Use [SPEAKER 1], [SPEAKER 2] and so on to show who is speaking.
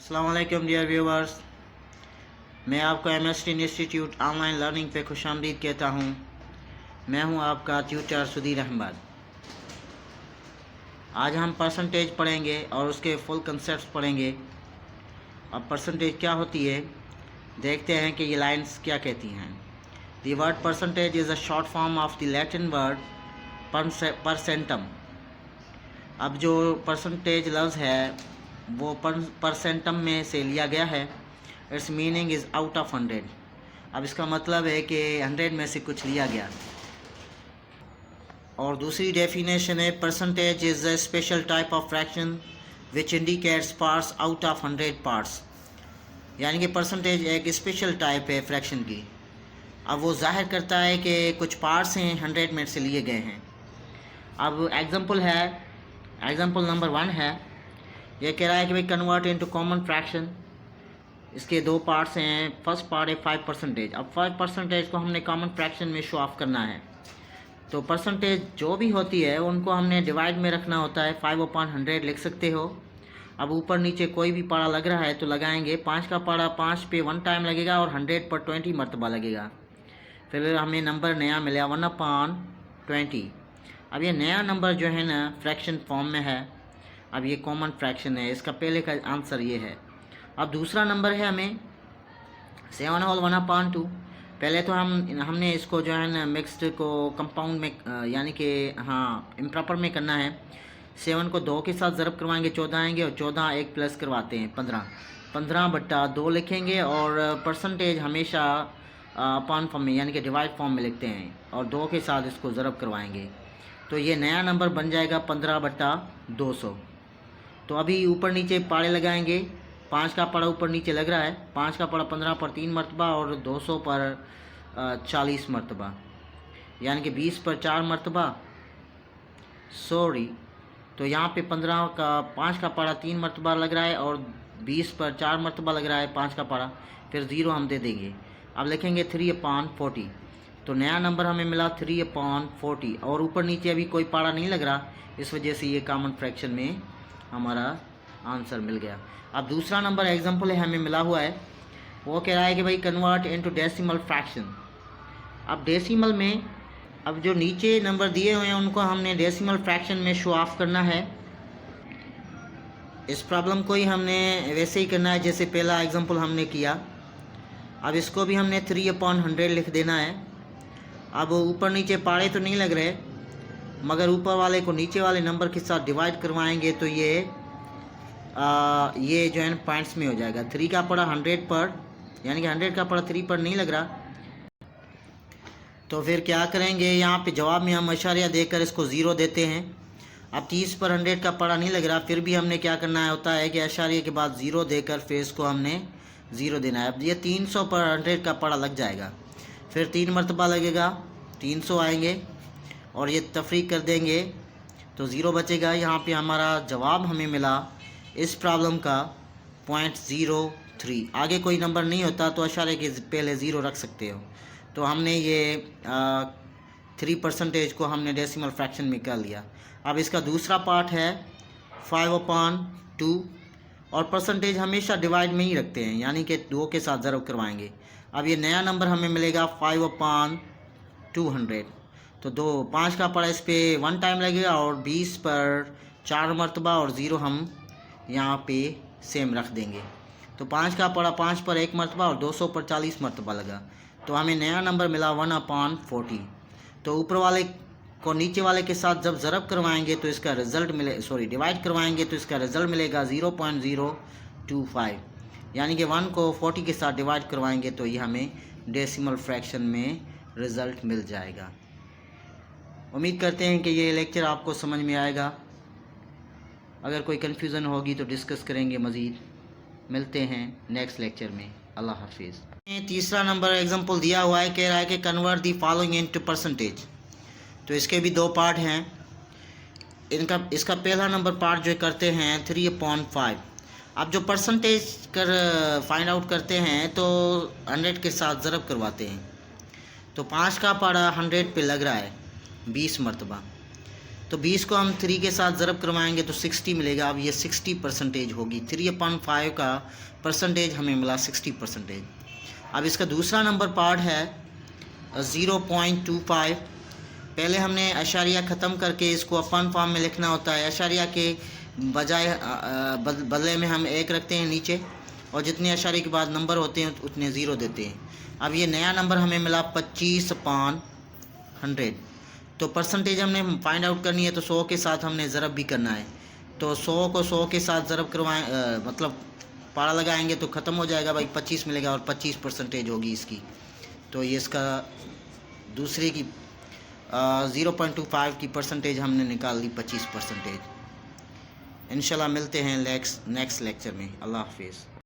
[SPEAKER 1] अस्सलाम वालेकुम dear viewers, मैं आपको एमएसटी इंस्टीट्यूट ऑनलाइन लर्निंग पे खुशामदीद कहता हूँ। मैं हूँ आपका ट्यूटर सुधीर अहमद। आज हम परसेंटेज पढ़ेंगे और उसके फुल कंसेप्ट्स पढ़ेंगे। अब परसेंटेज क्या होती है देखते हैं कि ये लाइंस क्या कहती हैं। The word percentage is a short form of the Latin word percentum. अब जो परसेंटेज लफ्ज़ है वो परसेंटम में से लिया गया है। It's meaning is out of 100। अब इसका मतलब है कि 100 में से कुछ लिया गया। और दूसरी डेफिनेशन है percentage is a special type of fraction which indicates parts out of 100 parts. यानी कि परसेंटेज एक स्पेशल टाइप है फ्रैक्शन की। अब वो जाहिर करता है कि कुछ पार्ट्स हैं 100 में से लिए गए हैं। अब एग्जाम्पल नंबर 1 है। ये कह रहा है कि भाई कन्वर्ट इनटू कॉमन फ्रैक्शन। इसके दो पार्ट्स हैं। फर्स्ट पार्ट है 5%। अब 5% को हमने कॉमन फ्रैक्शन में शो ऑफ करना है। तो परसेंटेज जो भी होती है उनको हमने डिवाइड में रखना होता है। 5/100 लिख सकते हो। अब ऊपर नीचे कोई भी पारा लग रहा है तो लगाएंगे। 5 का पारा 5 पे 1 टाइम लगेगा और 100 पर 20 मरतबा लगेगा। फिर हमें नंबर नया मिला 1/20। अब ये नया नंबर जो है ना फ्रैक्शन फॉर्म में है। अब ये कॉमन फ्रैक्शन है। इसका पहले का आंसर ये है। अब दूसरा नंबर है हमें 7 होल 1/2। पहले तो हमने इसको जो है ना मिक्स्ड को कंपाउंड में यानी कि इम्प्रॉपर में करना है। 7 को 2 के साथ ज़रब करवाएंगे 14 आएंगे और 14 एक प्लस करवाते हैं 15/2 लिखेंगे। और परसेंटेज हमेशा अपॉन फॉर्म में यानी कि डिवाइड फॉर्म में लिखते हैं और 2 के साथ इसको ज़रब करवाएंगे। तो ये नया नंबर बन जाएगा 15/200। तो अभी ऊपर नीचे पाड़े लगाएंगे। 5 का पाड़ा ऊपर नीचे लग रहा है। 5 का पाड़ा 15 पर 3 मरतबा और 200 पर 40 मरतबा, यानी कि 20 पर 4 मरतबा। तो यहाँ पे 5 का पाड़ा 3 मरतबा लग रहा है और 20 पर 4 मरतबा लग रहा है 5 का पाड़ा। फिर 0 हम दे देंगे। अब लिखेंगे 3/40। तो नया नंबर हमें मिला 3/40 और ऊपर नीचे अभी कोई पाड़ा नहीं लग रहा, इस वजह से ये कॉमन फ्रैक्शन में हमारा आंसर मिल गया। अब दूसरा नंबर एग्जांपल है हमें मिला हुआ है। वो कह रहा है कि भाई कन्वर्ट इनटू डेसिमल फ्रैक्शन। अब डेसिमल में अब जो नीचे नंबर दिए हुए हैं उनको हमने डेसिमल फ्रैक्शन में शो ऑफ करना है। इस प्रॉब्लम को ही हमने वैसे ही करना है जैसे पहला एग्जांपल हमने किया। अब इसको भी हमने 3/100 लिख देना है। अब ऊपर नीचे पाड़े तो नहीं लग रहे, मगर ऊपर वाले को नीचे वाले नंबर के साथ डिवाइड करवाएंगे तो ये जो है पॉइंट्स में हो जाएगा। 3 का पड़ा 100 पर, यानी कि 100 का पड़ा 3 पर नहीं लग रहा। तो फिर क्या करेंगे, यहाँ पे जवाब में हम अशारिया देकर इसको 0 देते हैं। अब 30 पर 100 का पड़ा नहीं लग रहा, फिर भी हमने क्या करना होता है कि अशारिया के बाद 0 देकर फिर इसको हमने 0 देना है। अब ये 300 पर 100 का पड़ा लग जाएगा। फिर 3 मरतबा लगेगा, 300 आएंगे और ये तफरीक कर देंगे तो 0 बचेगा। यहाँ पे हमारा जवाब हमें मिला इस प्रॉब्लम का 0.03। आगे कोई नंबर नहीं होता तो अशारे के पहले 0 रख सकते हो। तो हमने ये 3% को हमने डेसिमल फ्रैक्शन में कर लिया। अब इसका दूसरा पार्ट है 5/2 और परसेंटेज हमेशा डिवाइड में ही रखते हैं, यानी कि 2 के साथ ज़रब करवाएंगे। अब ये नया नंबर हमें मिलेगा 5/200। तो 5 का पड़ा इस पर 1 टाइम लगेगा और 20 पर 4 मरतबा और 0 हम यहाँ पे सेम रख देंगे। तो 5 का पड़ा 5 पर 1 मरतबा और 200 पर 40 मरतबा लगा। तो हमें नया नंबर मिला 1/40। तो ऊपर वाले को नीचे वाले के साथ जब ज़रब करवाएंगे तो इसका रिज़ल्ट डिवाइड करवाएंगे तो इसका रिज़ल्ट मिलेगा 0.025, यानी कि 1 को 40 के साथ डिवाइड करवाएंगे तो ये हमें डेसिमल फ्रैक्शन में रिज़ल्ट मिल जाएगा। उम्मीद करते हैं कि ये लेक्चर आपको समझ में आएगा। अगर कोई कन्फ्यूज़न होगी तो डिस्कस करेंगे मज़ीद। मिलते हैं नेक्स्ट लेक्चर में। अल्लाह हाफिज़। तीसरा नंबर एग्जांपल दिया हुआ है, कह रहा है कि convert the following into percentage. तो इसके भी 2 पार्ट हैं। इसका पहला नंबर पार्ट जो करते हैं 3/5। अब जो परसेंटेज फाइंड आउट करते हैं तो 100 के साथ ज़रब करवाते हैं। तो 5 का पारा 100 पे लग रहा है 20 मरतबा। तो 20 को हम 3 के साथ ज़रब करवाएंगे तो 60 मिलेगा। अब ये 60% होगी। 3/5 का परसेंटेज हमें मिला 60%। अब इसका दूसरा नंबर पार्ट है 0.25। पहले हमने अशारिया ख़त्म करके इसको अपन फॉर्म में लिखना होता है। अशारिया के बजाय बदले में हम 1 रखते हैं नीचे, और जितने अशारे के बाद नंबर होते हैं उतने ज़ीरो देते हैं। अब ये नया नंबर हमें मिला 25/100। तो परसेंटेज हमने फाइंड आउट करनी है तो 100 के साथ हमने ज़रब भी करना है। तो 100 को 100 के साथ ज़रब करवाएं, मतलब पारा लगाएंगे तो ख़त्म हो जाएगा भाई, 25 मिलेगा और 25% होगी इसकी। तो ये इसका दूसरे की 0.25 की परसेंटेज हमने निकाल ली 25%। इंशाल्लाह मिलते हैं नेक्स्ट लेक्चर में। अल्लाह हाफिज़।